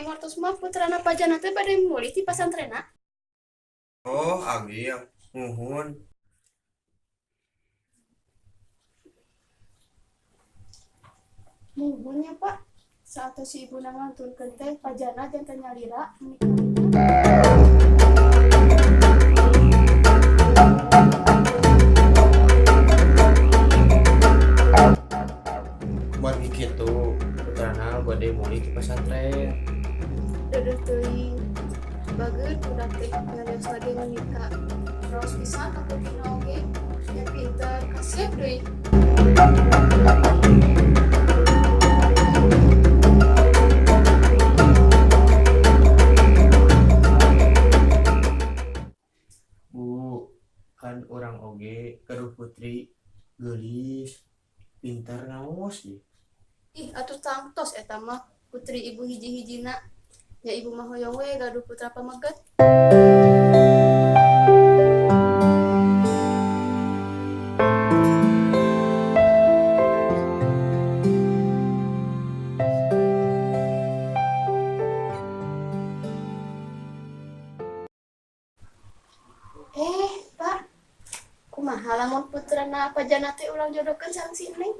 ngartos mah putrana pajana teh bade meuli ti pasantrena. Oh, agi ya. Nuhun. Nuhun ya Pak. Saat si ibu ngantunkeun teh pajana janten nyalira menikah. Buat gitu, putrana bade muli ke pesantren. Dadah teuing. Bageut budak teh ngalios bade menikah. Terus pisan aku dina oge. Ya pinter kasih deui. Bu, kan orang oge keduh putri geulis, pintar ngaos di. Ih, atuh tangtos eta mah putri ibu hiji-hijina. Ya ibu mah hoyong we gaduh putra pameget. Pak, kumaha lamun putrana pajana teh ulang jodohkeun sareng si Neng?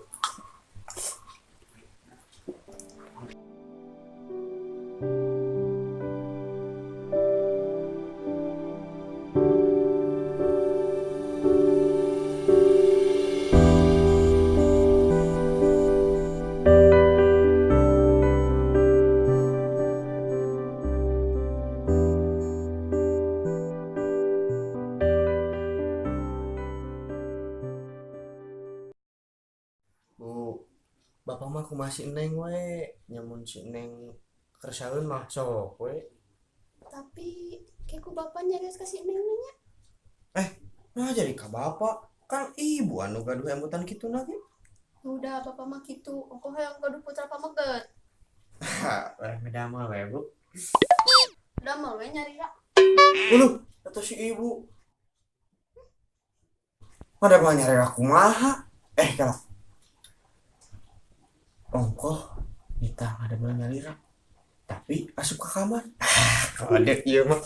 Bu, bapak mah kumaha si Neng we, nyamun si Neng kersaeun mah sok we. Tapi keku bapak nyarios ka si Neng nya. Nah jadi ka bapak, kan ibu anu gaduh emutan kitu na ge. Udah bapak mah kitu, engko hoyong gaduh putra pameget. Ha, urang medamel we, Bu. Udah mah we nyarira. Uluh, eta si ibu. Pada mah nyari aku maha. Kalau ongkoh kita ada belah nyalira. Tapi asup ke kamar. Ada iya mah.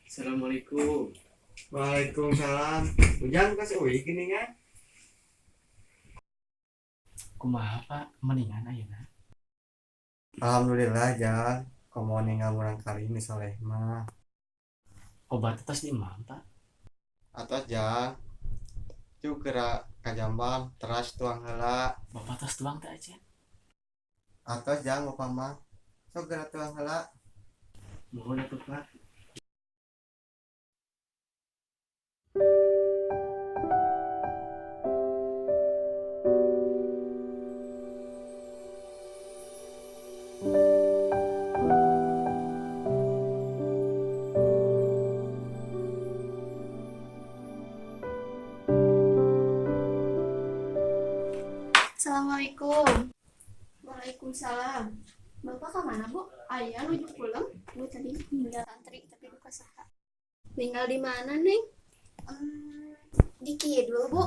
Assalamualaikum. Waalaikumsalam. Ujang kasih uih gini kan? Kumaha Pak, mendingan ayeuna. Alhamdulillah Jang. Komo ningal kali ini soleh mah. Obat tos di imah Pak. Atos Jang. Cuk gerak kajambang teras tuang heula. Bapak tos tuang teh aja. Atos Jang upama. Sok gerak tuang heula. Mohon atuh Pak. Assalamualaikum. Waalaikumsalam. Bapak ke mana, Bu? Aya nuju pulang. Bu tadi tinggal santri tapi duka saha. Tinggal di mana, Neng? Di Kidul, Bu.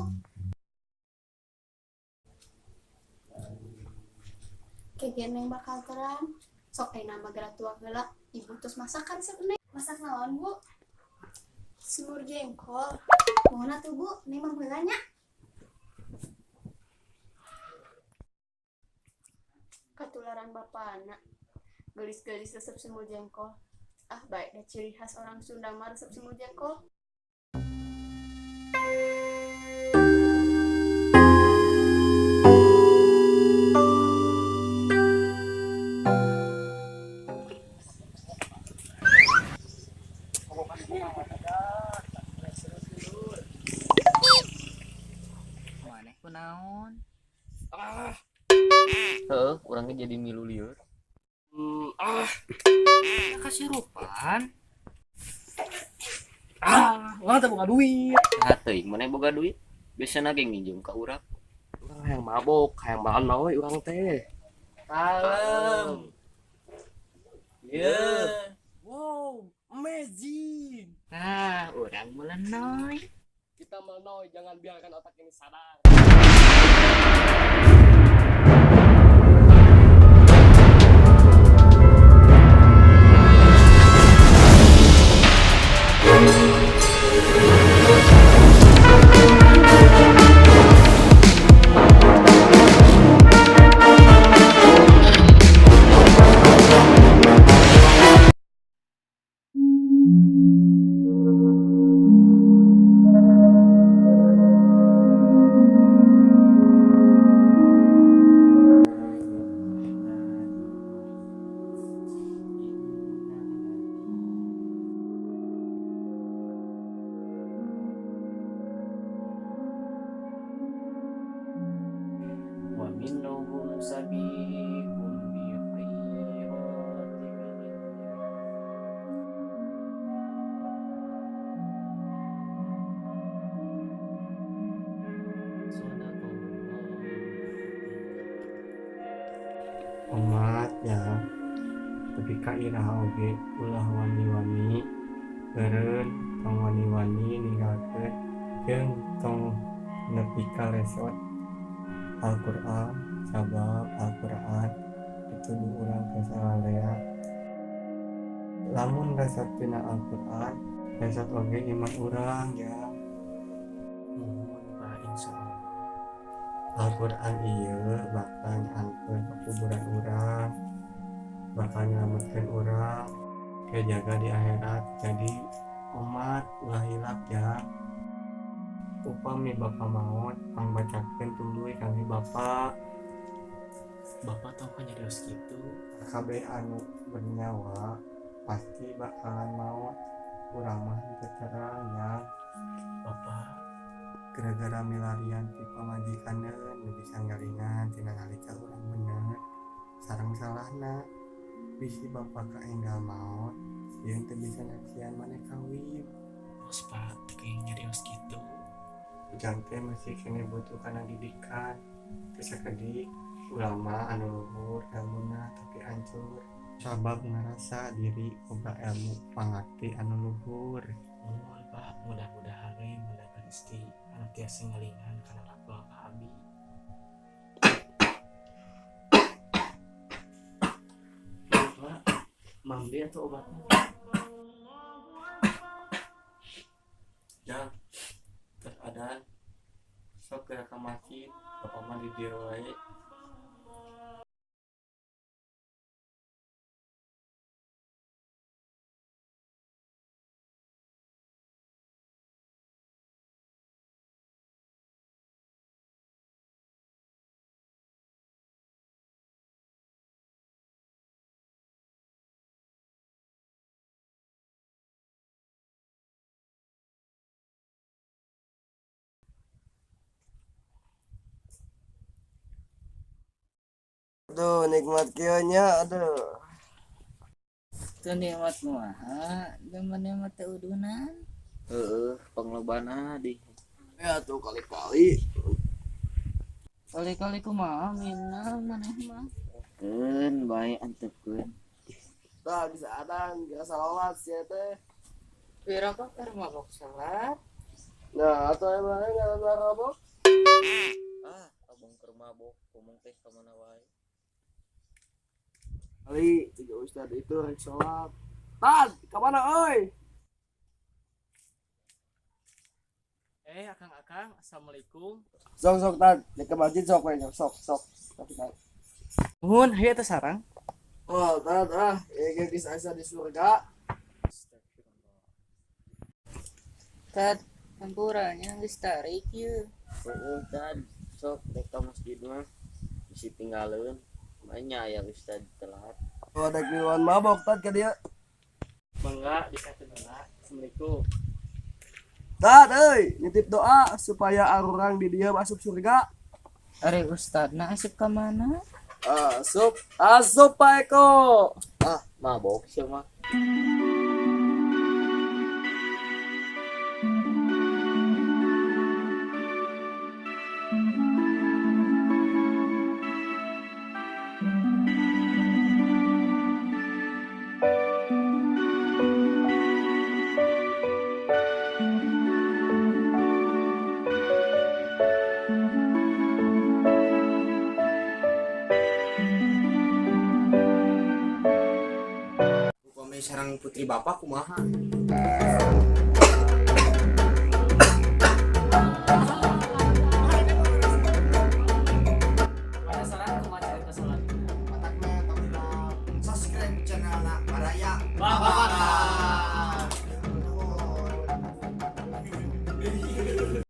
Kegen Neng bakal terang. Sok ayeuna mah gerak tuang heula. Ibu tos masakan sak Neng. Masak naon, Bu? Semur jengkol. Mohon atuh, Bu. Neng mah heula nya. Ketularan bapak anak gelis-gelis resep semur jengkol. Baik dah ciri khas orang Sunda mah resep semur jengkol. Maneh kunaon? Orangnya jadi milu liur. Kasih rupan. Orang teh boga duit. Nah, teuing mana boga duit. Biasana ge nginjem ka urang. Urang hayang mabok hayang makan we urang teh. Kalem. Yeah. Wow, amazing. Nah, orang melenoy. Kita melenoy, jangan biarkan otak ini sadar. Wa minhum sabiqun bi khairati Umat ya, tapi ka iraha oge ulah wani-wani beureun tong wani-wani ninggalkeun jeung tong nepi ka lesot Al-Qur'an sabab Al-Qur'an dituduh urang ke salalea. Lamun lesot tina Al-Qur'an lesot oge iman urang ya. Mohon Pak insyaallah. Al-Qur'an ieu bakal nyaankeun kuburan urang, bakal nyelametkeun urang kejaga di akhirat. Jadi umat ulah hilap ya. Upami bapa maot pangbacakeun tuluy kami bapa. Bapak tahu kan nyarios gitu. Kabeh anu bernyawa pasti bakalan maot. Urang mah teu terang ya. Bapak Gara-gara milarian ti pamajikanna nu bisa ngaringan tina nalika urang bener sareng salahna bisi bapa ka enggal maot yang teu bisa naksian maneh kawin. bos Pak kayak nyarios gitu. Ujang teh masih kene butuh kana didikan bisa kedik ulama anu luhur ilmuna tapi hancur sabab ngerasa diri boga ilmu pangarti anu luhur. Mohon Pak mudah-mudahan we mendapat istri anu tiasa ngalingan kana laku abi. Pak, mangde atau obatnya? Ya terada sok gerak ka masjid bapa mah di dieu wae. Aduh, nikmat kionya, aduh. Itu nikmat kumaha, zaman nikmat teu udunan. Penglobana di. Ya tuh kali-kali. Kali-kali kumaha minal maneh mah. Keun bae antepkeun. Dah bisa adang, kira salawat sih teh. Pira kok keur mabok salat? Nah, atau emang nggak mabok? Abang keur mabok, ngomong teh ka mana wae. Kali tiga ustad itu rek sholat. Tad, kemana oi? Akang, assalamualaikum. Sok tad, di ke masjid sok we sok. Tapi tad. Nuhun, hayu teh sarang. Oh, tad ya geus asa di surga. Tad, hampuranya geus tarik ieu. Tad, sok dek ka masjid mah. Bisi tinggalin. Banyak ya Ustad telat. Oh, dek minuman mabok tad ke dia. Mangga dikasih dulu. Assalamualaikum. Tad, nitip doa supaya arurang di dia masuk surga. Ari ustadna asup ka mana? Asup Pak Eko. Mabok sih mah. sareng putri bapak kumaha? Penasaran kumaha cerita selanjutnya? Matakna subscribe channel Maraya Bapak.